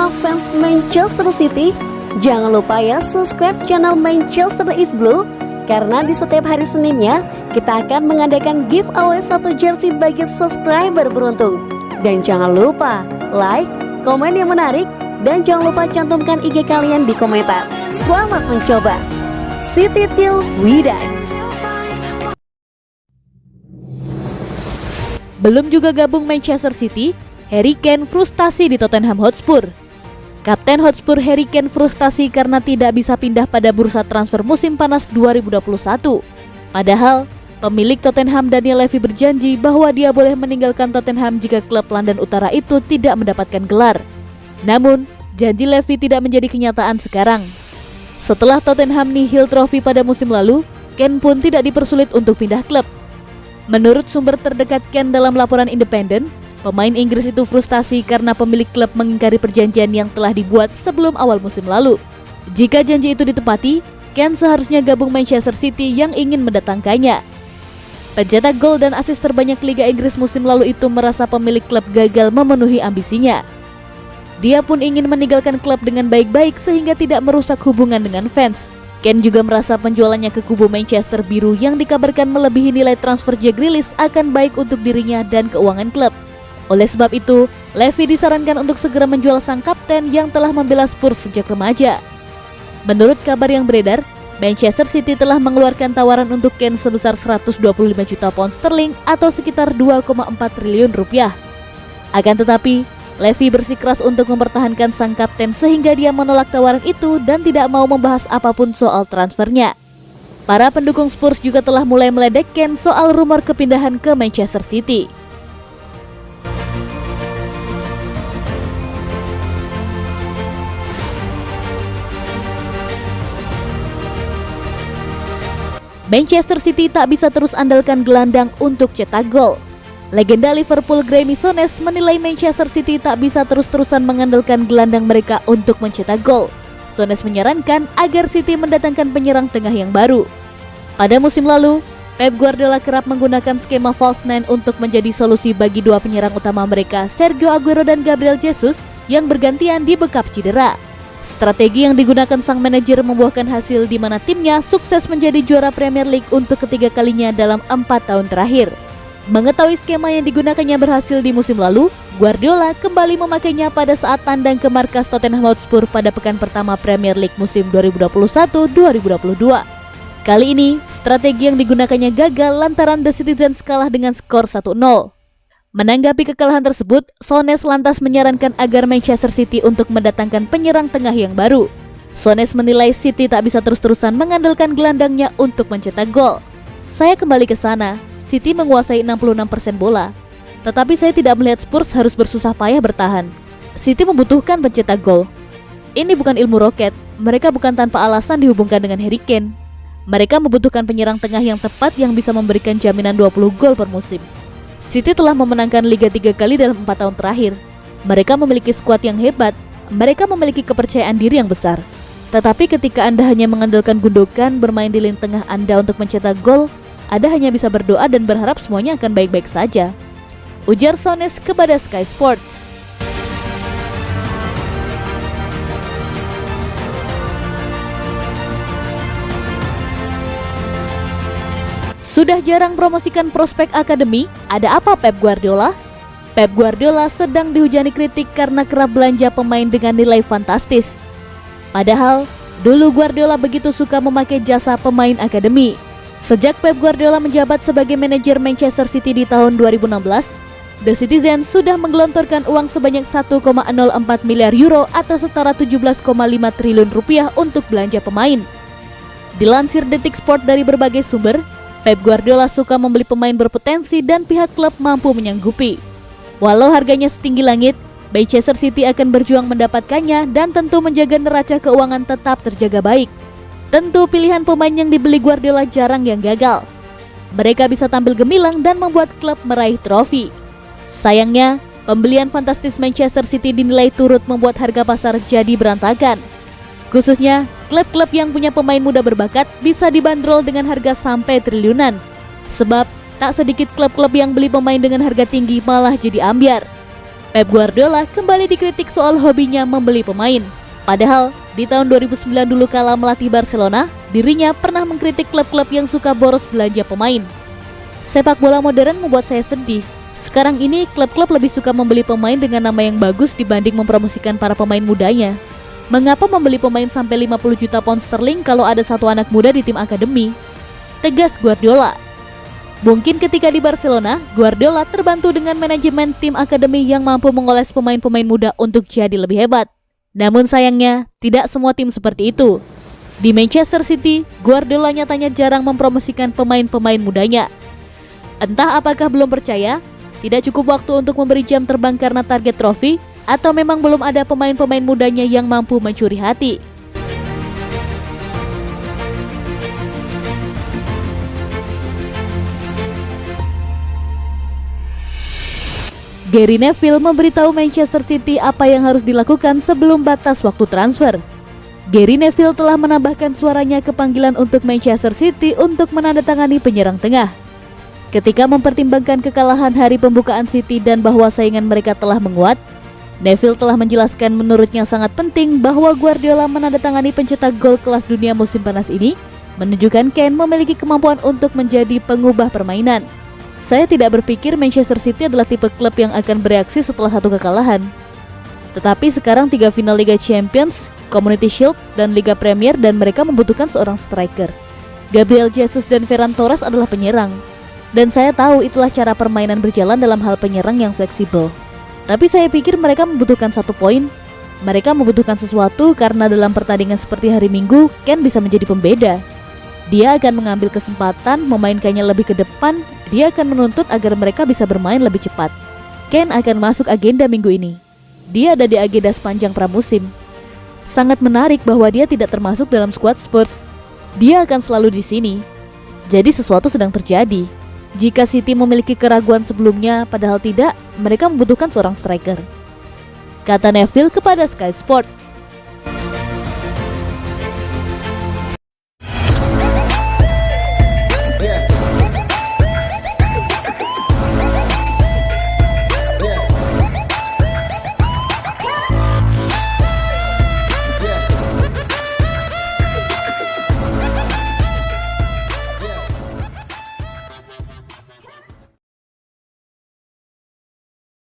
semua fans Manchester City, jangan lupa ya subscribe channel Manchester is Blue, karena di setiap hari Seninnya kita akan mengadakan giveaway 1 jersey bagi subscriber beruntung. Dan jangan lupa like, komen yang menarik, dan jangan lupa cantumkan IG kalian di komentar. Selamat mencoba. City till we die. Belum juga gabung Manchester City, Harry Kane frustasi di Tottenham Hotspur. Kapten Hotspur Harry Kane frustasi karena tidak bisa pindah pada bursa transfer musim panas 2021. Padahal, pemilik Tottenham Daniel Levy berjanji bahwa dia boleh meninggalkan Tottenham jika klub London Utara itu tidak mendapatkan gelar. Namun, janji Levy tidak menjadi kenyataan sekarang. Setelah Tottenham nihil trofi pada musim lalu, Kane pun tidak dipersulit untuk pindah klub. Menurut sumber terdekat Kane dalam laporan independen, pemain Inggris itu frustasi karena pemilik klub mengingkari perjanjian yang telah dibuat sebelum awal musim lalu. Jika janji itu ditepati, Kane seharusnya gabung Manchester City yang ingin mendatangkannya. Pencetak gol dan asis terbanyak Liga Inggris musim lalu itu merasa pemilik klub gagal memenuhi ambisinya. Dia pun ingin meninggalkan klub dengan baik-baik sehingga tidak merusak hubungan dengan fans. Kane juga merasa penjualannya ke kubu Manchester Biru yang dikabarkan melebihi nilai transfer Jack Grealish akan baik untuk dirinya dan keuangan klub. Oleh sebab itu, Levy disarankan untuk segera menjual sang kapten yang telah membela Spurs sejak remaja. Menurut kabar yang beredar, Manchester City telah mengeluarkan tawaran untuk Kane sebesar 125 juta pound sterling atau sekitar 2,4 triliun rupiah. Akan tetapi, Levy bersikeras untuk mempertahankan sang kapten sehingga dia menolak tawaran itu dan tidak mau membahas apapun soal transfernya. Para pendukung Spurs juga telah mulai meledek Kane soal rumor kepindahan ke Manchester City. Manchester City tak bisa terus andalkan gelandang untuk cetak gol. Legenda Liverpool Graeme Souness menilai Manchester City tak bisa terus-terusan mengandalkan gelandang mereka untuk mencetak gol. Souness menyarankan agar City mendatangkan penyerang tengah yang baru. Pada musim lalu, Pep Guardiola kerap menggunakan skema false nine untuk menjadi solusi bagi dua penyerang utama mereka, Sergio Aguero dan Gabriel Jesus, yang bergantian di bekap cedera. Strategi yang digunakan sang manajer membuahkan hasil di mana timnya sukses menjadi juara Premier League untuk ketiga kalinya dalam 4 tahun terakhir. Mengetahui skema yang digunakannya berhasil di musim lalu, Guardiola kembali memakainya pada saat tandang ke markas Tottenham Hotspur pada pekan pertama Premier League musim 2021-2022. Kali ini, strategi yang digunakannya gagal lantaran The Citizens kalah dengan skor 1-0. Menanggapi kekalahan tersebut, Souness lantas menyarankan agar Manchester City untuk mendatangkan penyerang tengah yang baru. Souness menilai City tak bisa terus-terusan mengandalkan gelandangnya untuk mencetak gol. Saya kembali ke sana. City menguasai 66% bola, tetapi saya tidak melihat Spurs harus bersusah payah bertahan. City membutuhkan pencetak gol. Ini bukan ilmu roket, mereka bukan tanpa alasan dihubungkan dengan Harry Kane. Mereka membutuhkan penyerang tengah yang tepat yang bisa memberikan jaminan 20 gol per musim. City telah memenangkan Liga 3 kali dalam 4 tahun terakhir. Mereka memiliki skuad yang hebat, mereka memiliki kepercayaan diri yang besar. Tetapi ketika Anda hanya mengandalkan Gundogan bermain di lini tengah Anda untuk mencetak gol, Anda hanya bisa berdoa dan berharap semuanya akan baik-baik saja, ujar Souness kepada Sky Sports. Sudah jarang promosikan prospek akademi, ada apa Pep Guardiola? Pep Guardiola sedang dihujani kritik karena kerap belanja pemain dengan nilai fantastis. Padahal, dulu Guardiola begitu suka memakai jasa pemain akademi. Sejak Pep Guardiola menjabat sebagai manajer Manchester City di tahun 2016, The Citizens sudah menggelontorkan uang sebanyak 1,04 miliar euro atau setara 17,5 triliun rupiah untuk belanja pemain. Dilansir Detik Sport dari berbagai sumber, Pep Guardiola suka membeli pemain berpotensi dan pihak klub mampu menyanggupi. Walau harganya setinggi langit, Manchester City akan berjuang mendapatkannya dan tentu menjaga neraca keuangan tetap terjaga baik. Tentu pilihan pemain yang dibeli Guardiola jarang yang gagal. Mereka bisa tampil gemilang dan membuat klub meraih trofi. Sayangnya, pembelian fantastis Manchester City dinilai turut membuat harga pasar jadi berantakan. Khususnya, klub-klub yang punya pemain muda berbakat bisa dibanderol dengan harga sampai triliunan. Sebab, tak sedikit klub-klub yang beli pemain dengan harga tinggi malah jadi ambyar. Pep Guardiola kembali dikritik soal hobinya membeli pemain. Padahal, di tahun 2009 dulu kala melatih Barcelona, dirinya pernah mengkritik klub-klub yang suka boros belanja pemain. Sepak bola modern membuat saya sedih. Sekarang ini, klub-klub lebih suka membeli pemain dengan nama yang bagus dibanding mempromosikan para pemain mudanya. Mengapa membeli pemain sampai 50 juta pound sterling kalau ada satu anak muda di tim akademi? Tegas Guardiola. Mungkin ketika di Barcelona, Guardiola terbantu dengan manajemen tim akademi yang mampu mengoles pemain-pemain muda untuk jadi lebih hebat. Namun sayangnya, tidak semua tim seperti itu. Di Manchester City, Guardiola nyatanya jarang mempromosikan pemain-pemain mudanya. Entah apakah belum percaya, tidak cukup waktu untuk memberi jam terbang karena target trofi, atau memang belum ada pemain-pemain mudanya yang mampu mencuri hati. Gary Neville memberitahu Manchester City apa yang harus dilakukan sebelum batas waktu transfer. Gary Neville telah menambahkan suaranya ke panggilan untuk Manchester City untuk menandatangani penyerang tengah. Ketika mempertimbangkan kekalahan hari pembukaan City dan bahwa saingan mereka telah menguat, Neville telah menjelaskan menurutnya sangat penting bahwa Guardiola menandatangani pencetak gol kelas dunia musim panas ini, menunjukkan Kane memiliki kemampuan untuk menjadi pengubah permainan. Saya tidak berpikir Manchester City adalah tipe klub yang akan bereaksi setelah satu kekalahan. Tetapi sekarang 3 final Liga Champions, Community Shield, dan Liga Premier dan mereka membutuhkan seorang striker. Gabriel Jesus dan Ferran Torres adalah penyerang. Dan saya tahu itulah cara permainan berjalan dalam hal penyerang yang fleksibel. Tapi saya pikir mereka membutuhkan 1 poin. Mereka membutuhkan sesuatu karena dalam pertandingan seperti hari Minggu, Kane bisa menjadi pembeda. Dia akan mengambil kesempatan, memainkannya lebih ke depan. Dia akan menuntut agar mereka bisa bermain lebih cepat. Kane akan masuk agenda minggu ini. Dia ada di agenda sepanjang pramusim. Sangat menarik bahwa dia tidak termasuk dalam skuad Spurs. Dia akan selalu di sini. Jadi sesuatu sedang terjadi. Jika City memiliki keraguan sebelumnya, padahal tidak, mereka membutuhkan seorang striker, kata Neville kepada Sky Sports.